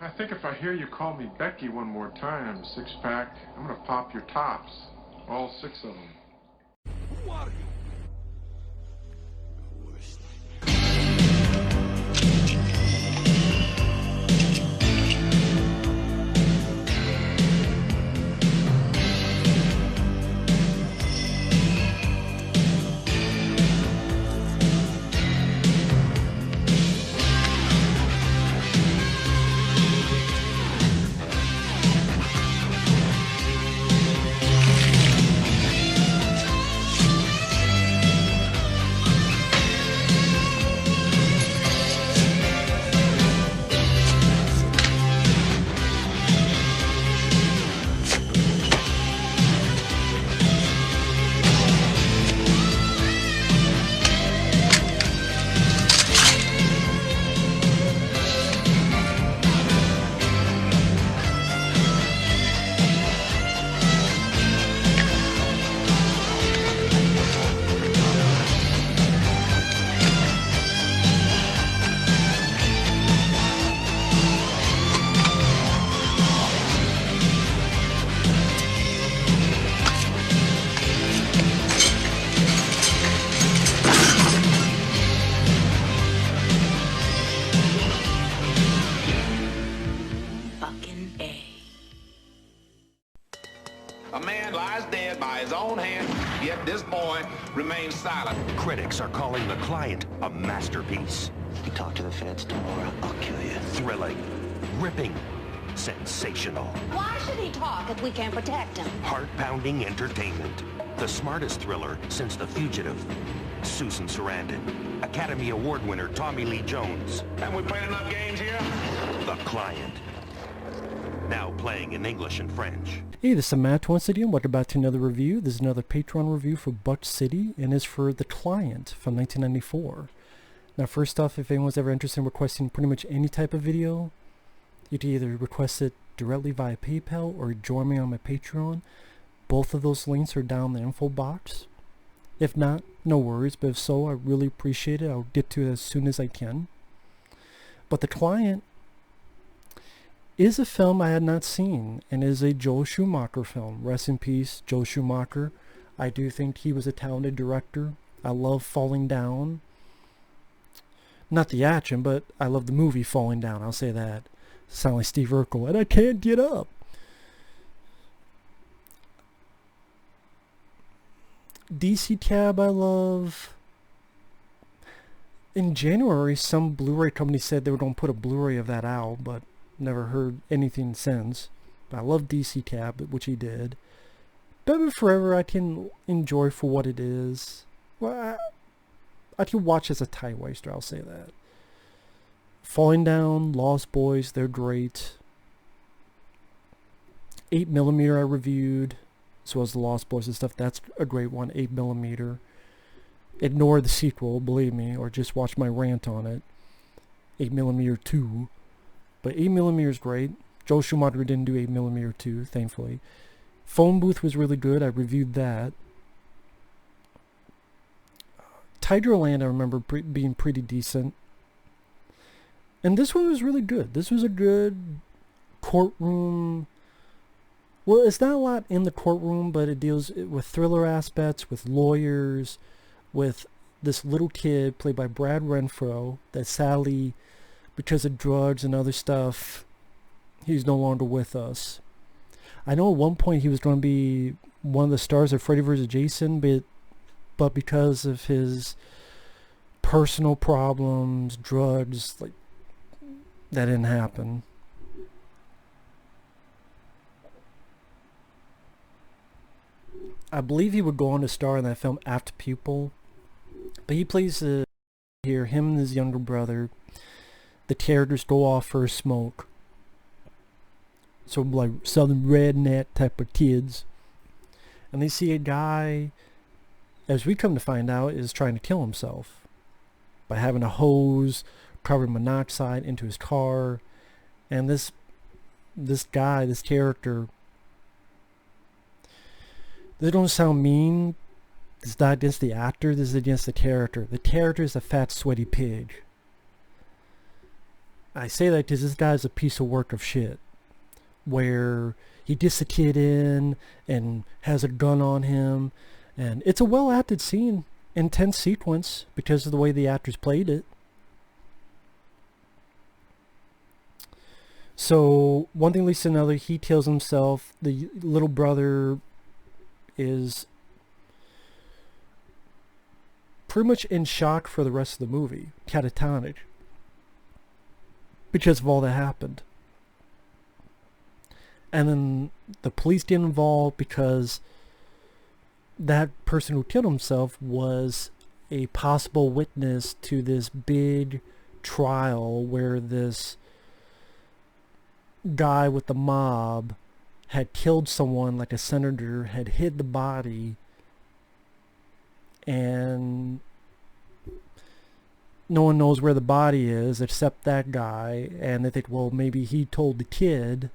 I think if I hear you call me Becky one more time, six-pack, I'm gonna pop your tops. All six of them. Who are you? Remain silent. Critics are calling The Client a masterpiece. You talk to the feds tomorrow, I'll kill you. Thrilling, ripping, sensational. Why should he talk if we can't protect him? Heart-pounding entertainment. The smartest thriller since The Fugitive. Susan Sarandon. Academy Award winner Tommy Lee Jones. And we played enough games here? The Client. Now playing in English and French. Hey, this is Matt once again. Welcome back to another review. This is another Patreon review for Buck City, and is for The Client from 1994. Now, first off, if anyone's ever interested in requesting pretty much any type of video, you can either request it directly via PayPal or join me on my Patreon. Both of those links are down in the info box. If not, no worries, but if so, I really appreciate it. I'll get to it as soon as I can. But The Client is a film I had not seen, and is a Joel Schumacher film. Rest in peace, Joel Schumacher. I do think he was a talented director. I love Falling Down. Not the action, but I love the movie Falling Down, I'll say that. Sound like Steve Urkel, and I can't get up. DC Tab I love. In January, some Blu-ray company said they were going to put a Blu-ray of that out, but never heard anything since. But I love DC Tab, which he did. Batman Forever I can enjoy for what it is. Well, I can watch as a tie waster, I'll say that. Falling Down, Lost Boys, they're great. 8mm I reviewed, as well as the Lost Boys and stuff. That's a great one, 8mm. Ignore the sequel, believe me, or just watch my rant on it. 8mm 2. But 8mm is great. Joel Schumacher didn't do 8mm 2, thankfully. Phone Booth was really good. I reviewed that. Tigerland I remember being pretty decent. And this one was really good. This was a good courtroom. Well, it's not a lot in the courtroom, but it deals with thriller aspects, with lawyers, with this little kid played by Brad Renfro that sadly, because of drugs and other stuff, he's no longer with us. I know at one point he was going to be one of the stars of Freddy vs. Jason, but because of his personal problems, drugs, like, that didn't happen. I believe he would go on to star in that film After Pupil, but he plays here, him and his younger brother. The characters go off for a smoke. So like southern redneck type of kids. And they see a guy, as we come to find out, is trying to kill himself by having a hose carbon monoxide into his car. And this guy, this character, this don't sound mean. It's not against the actor, this is against the character. The character is a fat, sweaty pig. I say that because this guy's a piece of work of shit, where he gets a kid in and has a gun on him, and it's a well acted scene, intense sequence because of the way the actors played it. So one thing leads to another. He kills himself. The little brother is pretty much in shock for the rest of the movie, catatonic, because of all that happened. And then the police get involved because that person who killed himself was a possible witness to this big trial where this guy with the mob had killed someone, like a senator, had hid the body, and no one knows where the body is except that guy, and they think, well, maybe he told the kid.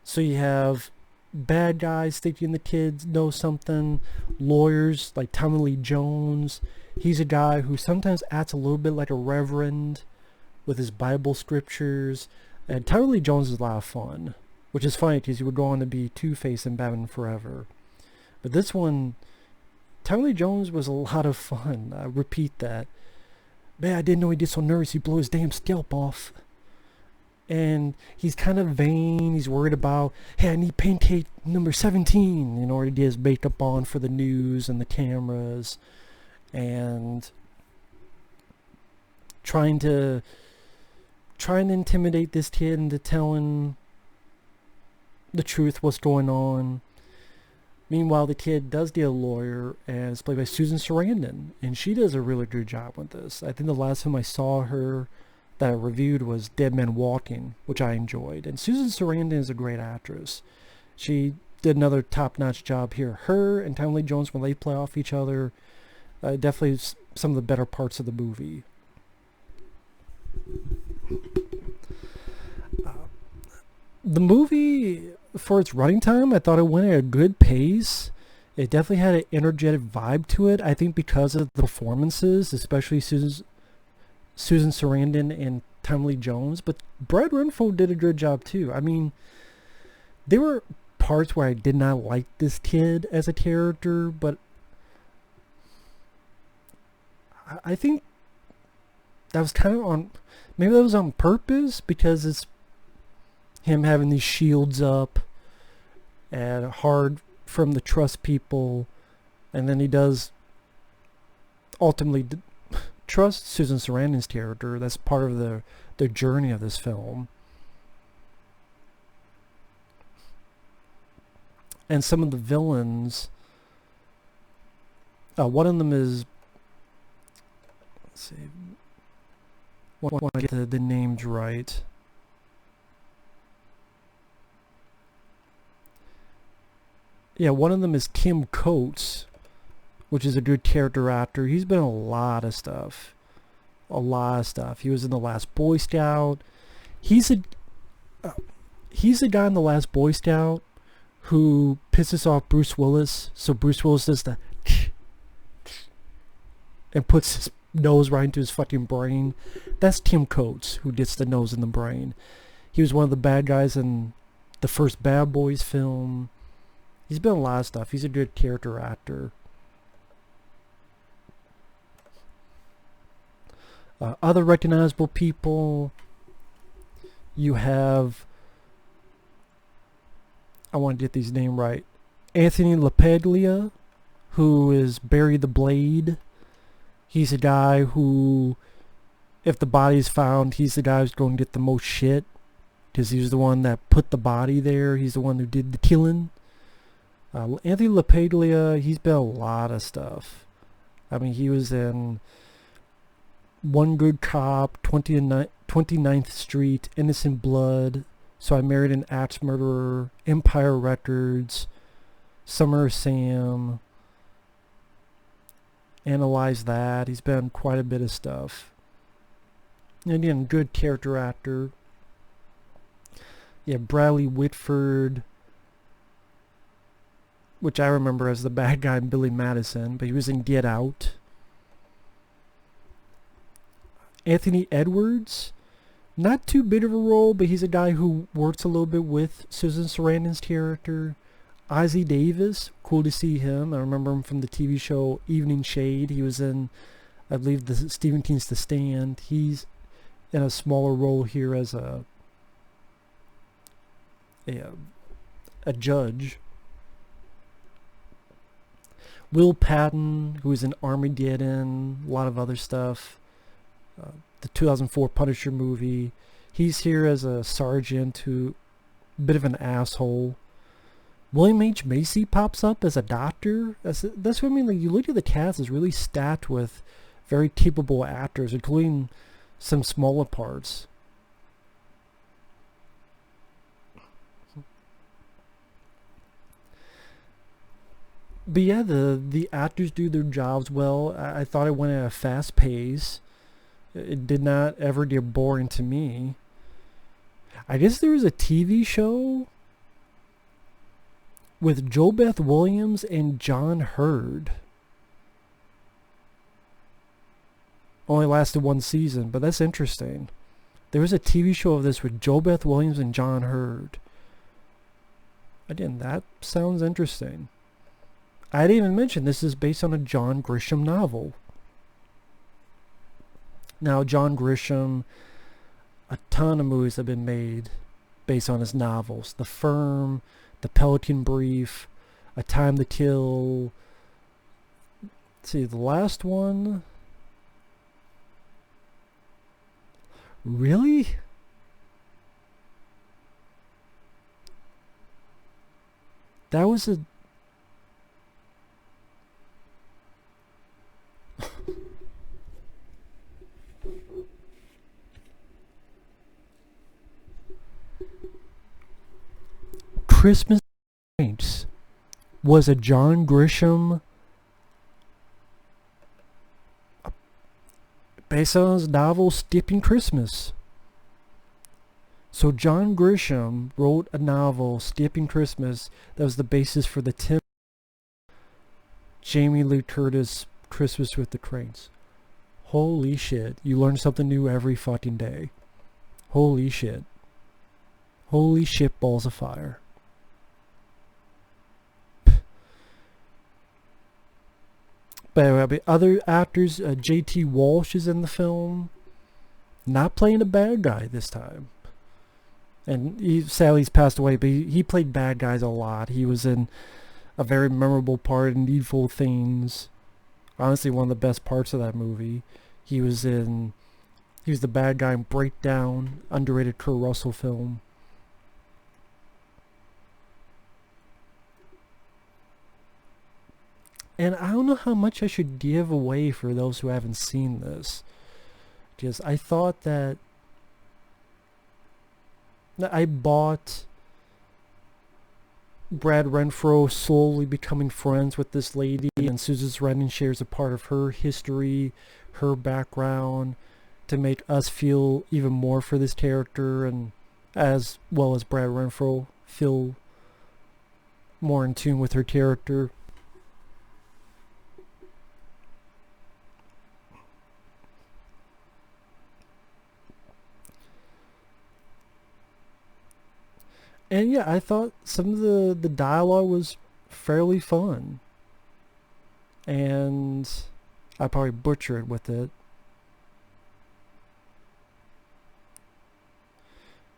So you have bad guys thinking the kids know something, lawyers like Tommy Lee Jones. He's a guy who sometimes acts a little bit like a reverend with his Bible scriptures. And Tommy Lee Jones is a lot of fun, which is funny because he would go on to be Two-Face in Batman Forever. But this one, Tommy Lee Jones was a lot of fun. I repeat that. Man, I didn't know he did so nervous he'd blow his damn scalp off. And he's kind of vain. He's worried about, hey, I need paint tape number 17 in order to get his makeup on for the news and the cameras. And trying to intimidate this kid into telling the truth, what's going on. Meanwhile, the kid does get a lawyer, and it's played by Susan Sarandon, and she does a really good job with this. I think the last time I saw her that I reviewed was Dead Man Walking, which I enjoyed. And Susan Sarandon is a great actress. She did another top-notch job here. Her and Tommy Lee Jones, when they play off each other, definitely some of the better parts of the movie. The movie, for its running time, I thought it went at a good pace. It definitely had an energetic vibe to it. I think because of the performances, especially Susan Sarandon and Tommy Lee Jones. But Brad Renfro did a good job too. I mean, there were parts where I did not like this kid as a character, but I think that was kind of on, maybe that was on purpose, because it's him having these shields up and hard for him to trust people, and then he does ultimately trust Susan Sarandon's character. That's part of the journey of this film. And some of the villains, one of them is, let's see, I want to get the names right. Yeah, one of them is Kim Coates, which is a good character actor. He's been in a lot of stuff. A lot of stuff. He was in The Last Boy Scout. He's a guy in The Last Boy Scout who pisses off Bruce Willis. So Bruce Willis does the and puts his nose right into his fucking brain. That's Kim Coates, who gets the nose in the brain. He was one of the bad guys in the first Bad Boys film. He's been in a lot of stuff. He's a good character actor. Other recognizable people, you have, I want to get these names right, Anthony LaPaglia, who is Barry the Blade. He's a guy who, if the body is found, he's the guy who's going to get the most shit, because he was the one that put the body there. He's the one who did the killing. Anthony LaPaglia, he's been in a lot of stuff. I mean, he was in One Good Cop, 29th Street, Innocent Blood, So I Married an Axe Murderer, Empire Records, Summer of Sam, Analyze That. He's been in quite a bit of stuff. And again, good character actor. Yeah, Bradley Whitford, which I remember as the bad guy in Billy Madison, but he was in Get Out. Anthony Edwards, Not too big of a role, but he's a guy who works a little bit with Susan Sarandon's character. Ossie Davis, cool to see him. I remember him from the TV show Evening Shade. He was in, I believe, the Stephen King's The Stand. He's in a smaller role here as a judge. Will Patton, who was in Armageddon, a lot of other stuff. The 2004 Punisher movie. He's here as a sergeant who, a bit of an asshole. William H. Macy pops up as a doctor. That's what I mean. Like, you look at the cast, it's really stacked with very capable actors, including some smaller parts. But yeah, the actors do their jobs well. I thought it went at a fast pace. It did not ever get boring to me. I guess there was a TV show with JoBeth Williams and John Hurd. Only lasted one season, but that's interesting. There was a TV show of this with JoBeth Williams and John Hurd. Again, that sounds interesting. I didn't even mention this is based on a John Grisham novel. Now, John Grisham, a ton of movies have been made based on his novels. The Firm, The Pelican Brief, A Time to Kill. Let's see, the last one. Really? That was a... Christmas Saints was a John Grisham based on his novel Skipping Christmas. So John Grisham wrote a novel, Skipping Christmas, that was the basis for the Jamie Lee Curtis Christmas with the Cranes. Holy shit. You learn something new every fucking day. Holy shit. Holy shit balls of fire. But other actors, J.T. Walsh is in the film. Not playing a bad guy this time. And sadly he's passed away, but he played bad guys a lot. He was in a very memorable part in Needful Things. Honestly, one of the best parts of that movie. He was the bad guy in Breakdown, underrated Kurt Russell film. And I don't know how much I should give away for those who haven't seen this. Because I thought that I bought Brad Renfro slowly becoming friends with this lady, and Susan Sarandon shares a part of her history, her background, to make us feel even more for this character, and as well as Brad Renfro feel more in tune with her character. And yeah, I thought some of the dialogue was fairly fun. And I probably butchered with it.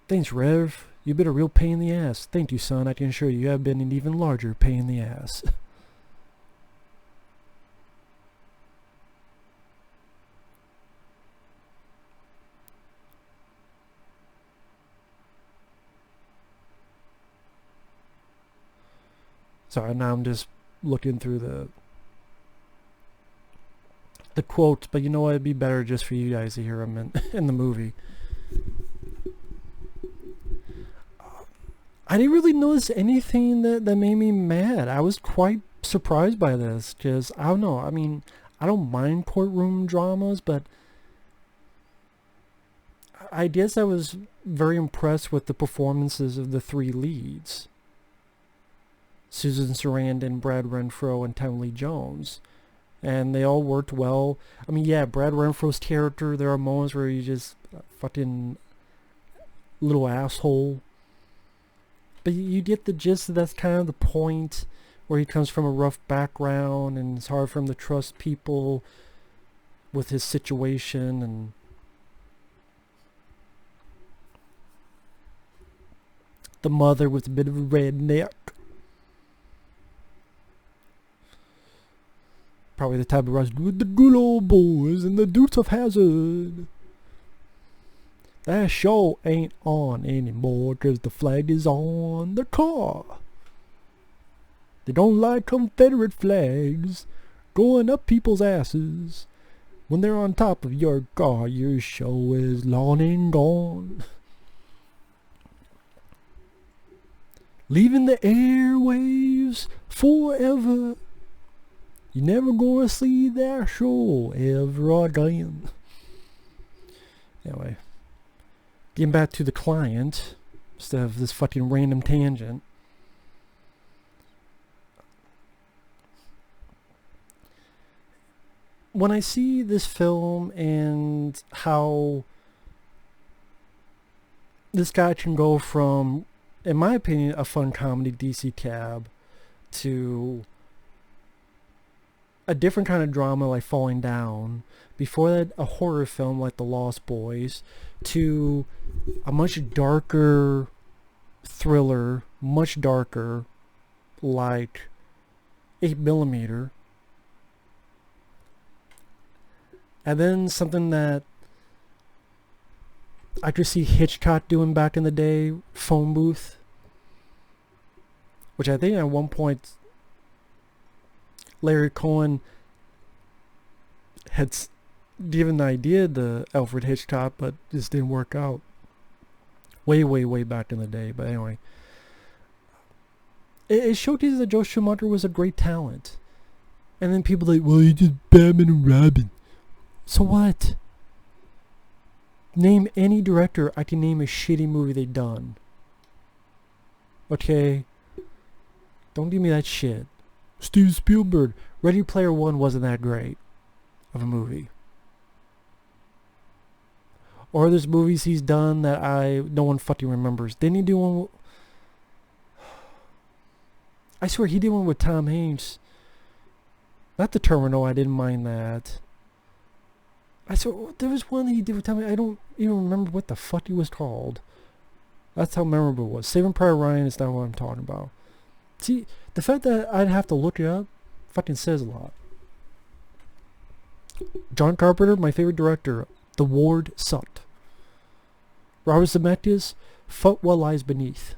Thanks, Rev. You've been a real pain in the ass. Thank you, son. I can assure you have been an even larger pain in the ass. Sorry, now I'm just looking through the quotes, but you know what? It'd be better just for you guys to hear them in the movie. I didn't really notice anything that made me mad. I was quite surprised by this, because, I don't know, I mean, I don't mind courtroom dramas, but I guess I was very impressed with the performances of the three leads. Susan Sarandon, Brad Renfro, and Tommy Lee Jones. And they all worked well. I mean, yeah, Brad Renfro's character, there are moments where he just fucking little asshole. But you get the gist that that's kind of the point, where he comes from a rough background and it's hard for him to trust people with his situation, and the mother was a bit of a redneck. Probably the type of rush with the good old boys and the Dukes of Hazzard. That show ain't on anymore 'cause the flag is on the car. They don't like Confederate flags going up people's asses. When they're on top of your car, your show is long and gone. Leaving the airwaves forever. You're never gonna see that show ever again. Anyway, getting back to the client, instead of this fucking random tangent. When I see this film and how this guy can go from, in my opinion, a fun comedy DC Cab to a different kind of drama like Falling Down, before that a horror film like The Lost Boys, to a much darker thriller, much darker, like 8mm, and then something that I could see Hitchcock doing back in the day, Phone Booth, which I think at one point Larry Cohen had given the idea to Alfred Hitchcock, but just didn't work out. Way back in the day. But anyway, it showcases that Joel Schumacher was a great talent. And then people like, well, he did Batman and Robin. So what? Name any director I can name a shitty movie they've done. Okay? Don't give me that shit. Steven Spielberg. Ready Player One wasn't that great of a movie. Or there's movies he's done that no one fucking remembers. Didn't he do one? I swear he did one with Tom Hanks. Not The Terminal. I didn't mind that. I swear there was one that he did with Tom Hanks. I don't even remember what the fuck he was called. That's how memorable it was. Saving Private Ryan is not what I'm talking about. See, the fact that I'd have to look it up fucking says a lot. John Carpenter, my favorite director. The Ward sucked. Robert Zemeckis, Fuck What Lies Beneath.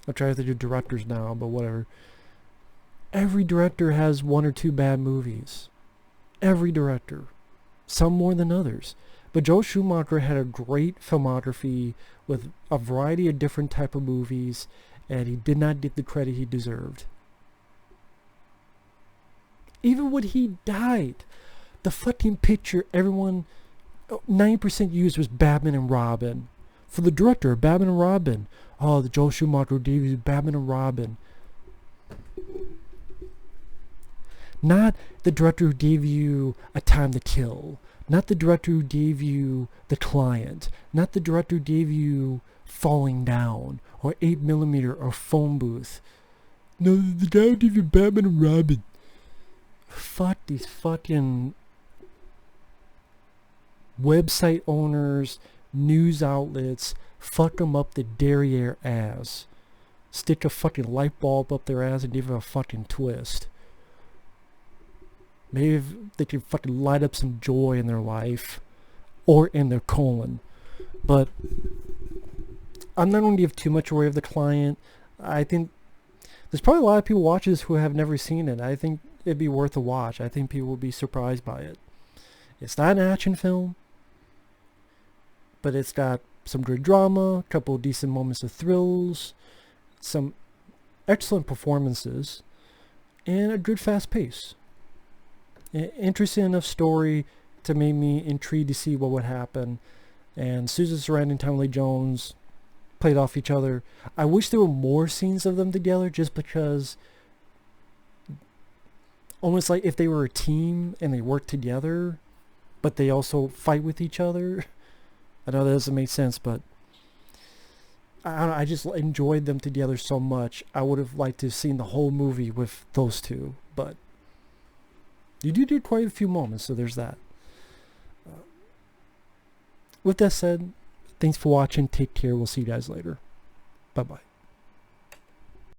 I'm trying to do directors now, but whatever. Every director has one or two bad movies. Every director. Some more than others. But Joel Schumacher had a great filmography with a variety of different type of movies, and he did not get the credit he deserved. Even when he died, the fucking picture everyone 90% used was Batman and Robin. For the director, Batman and Robin. Oh, the Joel Schumacher gave you Batman and Robin. Not the director who gave you A Time to Kill. Not the director who gave you The Client. Not the director who gave you Falling Down or 8mm or Phone Booth. No, the guy who gave you Batman and Robin. Fuck these fucking website owners, news outlets. Fuck them up the derriere ass. Stick a fucking light bulb up their ass and give it a fucking twist. Maybe if they can fucking light up some joy in their life. Or in their colon. But I'm not going to give too much away of The Client. I think there's probably a lot of people watching this who have never seen it. I think it'd be worth a watch. I think people will be surprised by it. It's not an action film. But it's got some good drama, a couple of decent moments of thrills, some excellent performances, and a good fast pace. Interesting enough story to make me intrigued to see what would happen. And Susan Sarandon and Tommy Lee Jones played off each other. I wish there were more scenes of them together, just because almost like if they were a team and they worked together, but they also fight with each other. I know that doesn't make sense, but I don't know, I just enjoyed them together so much. I would have liked to have seen the whole movie with those two, but you do quite a few moments, so there's that. With that said, thanks for watching. Take care. We'll see you guys later. Bye-bye.